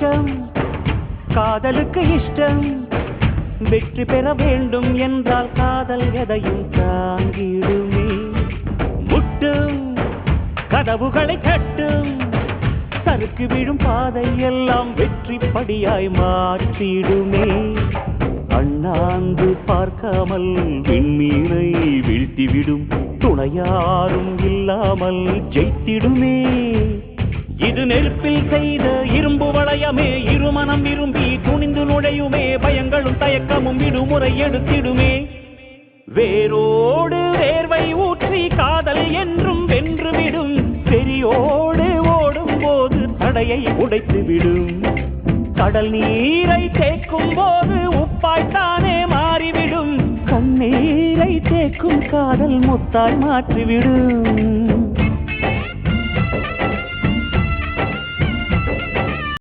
கஷ்டம் காதலுக்கு இஷ்டம் வெற்றி பெற வேண்டும் என்றால் காதல் எதையும் தாங்கிடுமே முட்டும் கதவுகளை தட்டும் சறுக்கு விழும் பாதை எல்லாம் வெற்றி படியாய் மாற்றிடுமே அண்ணாந்து பார்க்காமல் விண்மீனை வீழ்த்திவிடும் துணையாரும் இல்லாமல் ஜெயித்திடுமே இது நெருப்பில் செய்த இரும்பு வளையமே இருமனம் விரும்பி துணிந்து நுழையுமே பயங்களும் தயக்கமும் விடுமுறை எடுத்திடுமே வேரோடு வேர்வை ஊற்றி காதல் என்றும் வென்றுவிடும் பெரியோடு ஓடும் போது தடையை உடைத்துவிடும் கடல் நீரை தேக்கும் போது உப்பாய்த்தானே மாறிவிடும் கண்ணீரை தேக்கும் காதல் முத்தாய் மாற்றிவிடும்